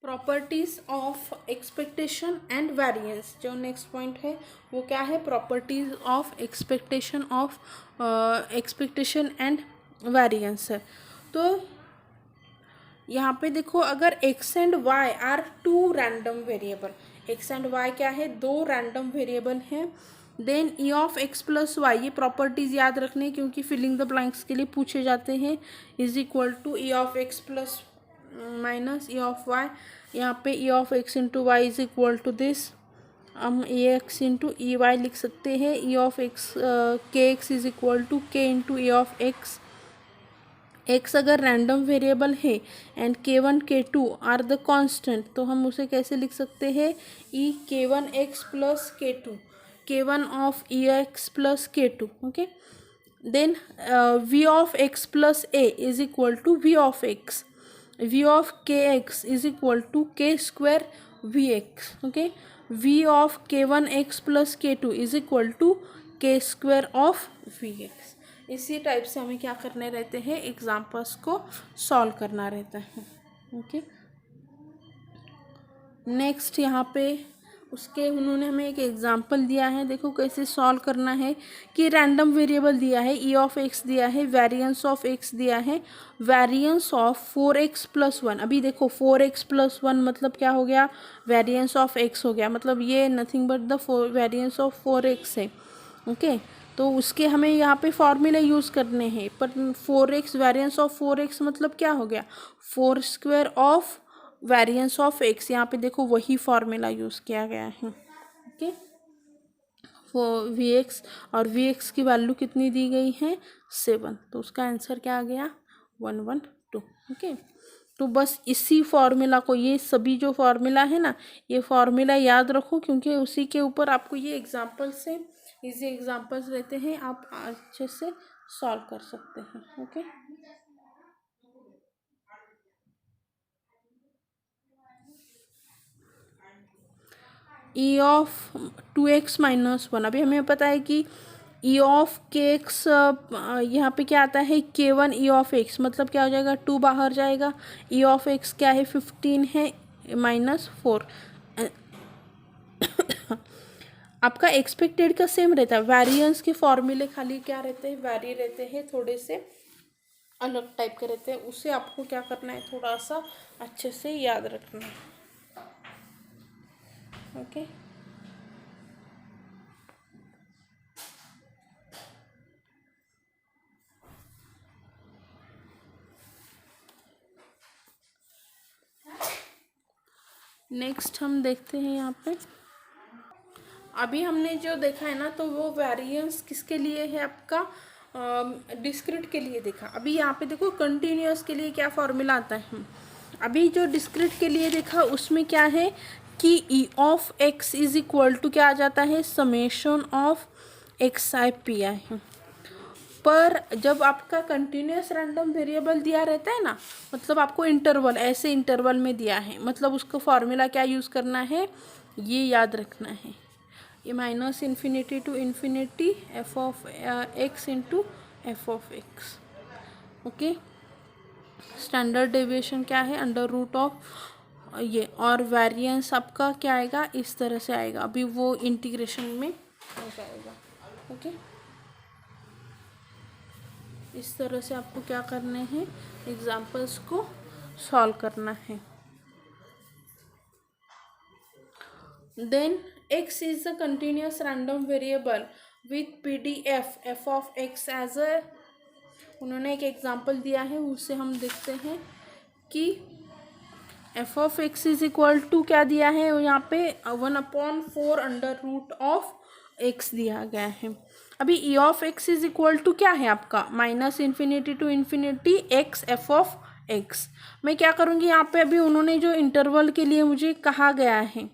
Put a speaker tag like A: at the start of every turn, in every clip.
A: Properties of expectation and variance. जो next point है वो क्या है, properties of expectation and variance है। तो यहाँ पे देखो, अगर x and y are two random variable, x and y क्या है, दो रैंडम वेरिएबल हैं, then e of x plus y, ये प्रॉपर्टीज याद रखने क्योंकि फिलिंग द ब्लैंक्स के लिए पूछे जाते हैं, is equal to e of x plus minus e of y। यहाँ पे e of x into y is equal to this, हम a x into e y लिख सकते हैं। e of x k x is equal to k into e of x। x अगर random variable है and k1 k2 are the constant, तो हम उसे कैसे लिख सकते हैं, e k1x plus k2, k1 of e x plus k2। Okay, then v of x plus a is equal to v of x, v of kx is equal to k square vx। Okay, v of k1x plus k2 is equal to k square of vx। इसी type से हमें क्या करने रहते हैं, examples को solve करना रहता है। ओके, नेक्स्ट यहाँ पे उसके उन्होंने हमें एक एग्जाम्पल दिया है, देखो कैसे सॉल्व करना है। कि रैंडम वेरिएबल दिया है, e ऑफ x दिया है, वेरिएंस ऑफ x दिया है, वेरिएंस ऑफ 4x प्लस 1। अभी देखो 4x प्लस 1 मतलब क्या हो गया, वेरिएंस ऑफ x हो गया, मतलब ये nothing but the variance of 4x है। ओके, तो उसके हमें यहाँ पे फॉर्मूला यूज़ करने हैं, पर 4x वेरिएंस ऑफ 4x मतलब क्या हो गया, 4 square of variance of x। यहाँ पे देखो वही फॉर्मूला यूज़ किया गया है। ओके, वो vx और vx की वैल्यू कितनी दी गई है, 7, तो उसका आंसर क्या आ गया, 112। ओके, तो बस इसी फॉर्मूला को, ये सभी जो फॉर्मूला है ना, ये फॉर्मूला याद रखो क्योंकि उसी के ऊपर आपको ये एग्जाम्पल से इजी एग्जाम्पल्स रहते हैं, आप अच्छे से सॉल्व कर सकते हैं। Okay, e of 2x minus 1, अभी हमें पता है कि e ऑफ kx यहाँ पे क्या आता है, k1 e ऑफ x, मतलब क्या हो जाएगा, 2 बाहर जाएगा, e ऑफ x क्या है, 15 है माइनस 4। आपका एक्सपेक्टेड का सेम रहता है, वेरिएंस के फॉर्मूले खाली क्या रहते हैं, वेरी रहते हैं, थोड़े से अलग टाइप के रहते हैं, उसे आपको क्या करना है, थोड़ा सा अच्छे से याद रखना है। ओके, नेक्स्ट हम देखते हैं यहाँ पे, अभी हमने जो देखा है ना, तो वो वेरिएंस किसके लिए है, आपका डिस्क्रीट के लिए देखा। अभी यहाँ पे देखो कंटिन्यूअस के लिए क्या फॉर्मूला आता है, अभी जो डिस्क्रीट के लिए देखा उसमें क्या है कि e of x is equal to क्या आ जाता है, summation of x i p i है। पर जब आपका कंटिन्यूअस रैंडम वेरिएबल दिया रहता है ना, मतलब आपको इंटरवल, ऐसे इंटरवल में दिया है, मतलब उसको फॉर्मूला क्या यूज़ करना है, ये याद रखना है, ये minus infinity to infinity f of x into f of x. Okay, standard deviation क्या है, अंडर रूट ऑफ ये, और वेरिएंस आपका क्या आएगा, इस तरह से आएगा, अभी वो इंटीग्रेशन में हो जाएगा। ओके, इस तरह से आपको क्या करने हैं, एग्जाम्पल्स को सॉल्व करना है। Then x is the continuous random variable with PDF f of x as a, उन्होंने एक एग्जाम्पल दिया है, उससे हम देखते हैं कि f of x is equal to क्या दिया है, यहाँ पे 1/4 अंडर रूट ऑफ x दिया गया है। अभी e of x is equal to क्या है आपका, minus infinity to infinity x f of x। मैं क्या करूँगी यहाँ पे, अभी उन्होंने जो इंटरवल के लिए मुझे कहा गया है,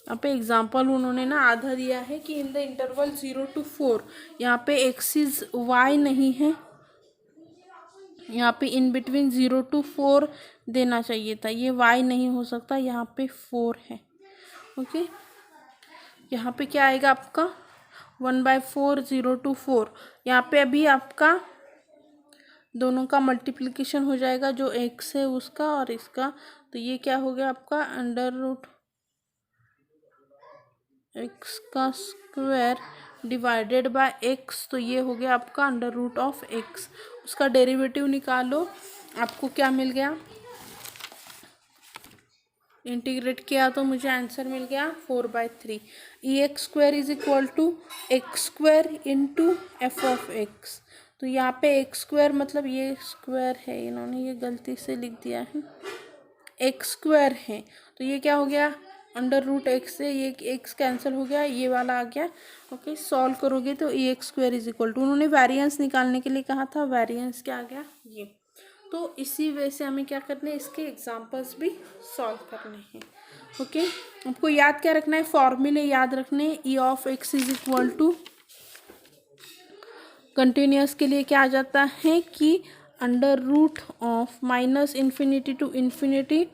A: यहाँ पे एग्जाम्पल उन्होंने ना आधा दिया है कि इन द इंटरवल 0 to 4, यहाँ पे x इज y नहीं है, यहाँ पे इन बिटवीन 0 to 4 देना चाहिए था, ये y नहीं हो सकता, यहाँ पे 4 है। ओके, यहाँ पे क्या आएगा आपका 1/4 0 to 4। यहाँ पे अभी आपका दोनों का मल्टीप्लिकेशन हो जाएगा, जो x है उसका और इसका। तो ये क्या हो गया आपका अंडर रूट x का स्क्वायर डिवाइडेड बाय x। तो ये हो गया आपका अंडर रूट ऑफ x। उसका डेरिवेटिव निकालो, आपको क्या मिल गया, इंटीग्रेट किया तो मुझे आंसर मिल गया 4/3। EX² is equal to x² into f of x. तो यहाँ पे x² मतलब ये स्क्वायर है, इन्होंने ये गलती से लिख दिया है, x² है। तो ये क्या हो गया अंडर रूट एक्स से ये x कैंसिल हो गया, ये वाला आ गया। ओके, सॉल्व करोगे तो EX² इज इक्वल टू, उन्होंने वेरिएंस निकालने के लिए कहा था, वेरिएंस क्या आ गया ये। तो इसी वजह से हमें क्या करना है, इसके एग्जांपल्स भी सॉल्व करने हैं। ओके, आपको याद क्या रखना है, फॉर्मूले याद रखने हैं। E of x is equal to continuous के लिए क्या आ जाता है कि under root of minus infinity to infinity.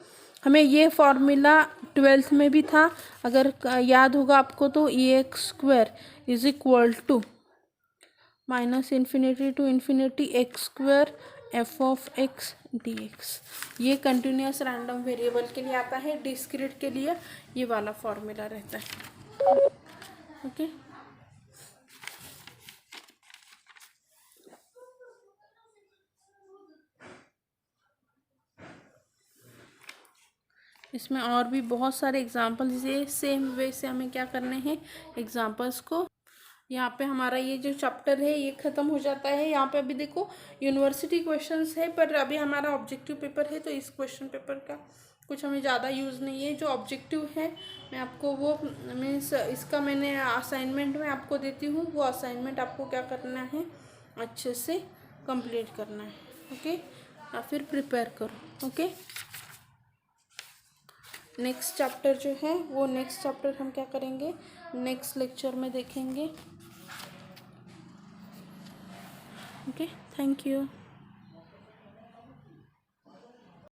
A: हमें ये फॉर्मूला 12th में भी था, अगर याद होगा आपको, तो EX² is equal to minus infinity to infinity x² f of x dx। ये कंटिन्यूस रैंडम वेरिएबल के लिए आता है, डिस्क्रीट के लिए ये वाला फॉर्मूला रहता है। ओके, इसमें और भी बहुत सारे एग्जांपल्स, ये सेम वे से हमें क्या करने हैं, एग्जांपल्स को। यहाँ पे हमारा ये जो चैप्टर है ये ख़त्म हो जाता है। यहाँ पे अभी देखो यूनिवर्सिटी क्वेश्चंस है, पर अभी हमारा ऑब्जेक्टिव पेपर है, तो इस क्वेश्चन पेपर का कुछ हमें ज़्यादा यूज़ नहीं है। जो ऑब्जेक्टिव है मैं आपको वो मीन्स इसका मैंने असाइनमेंट में आपको देती हूँ, वो असाइनमेंट आपको क्या करना है, अच्छे से कंप्लीट करना है। ओके, या फिर प्रिपेयर करो। ओके, नेक्स्ट चैप्टर जो है वो नेक्स्ट चैप्टर हम क्या करेंगे, नेक्स्ट लेक्चर में देखेंगे। Okay, thank you.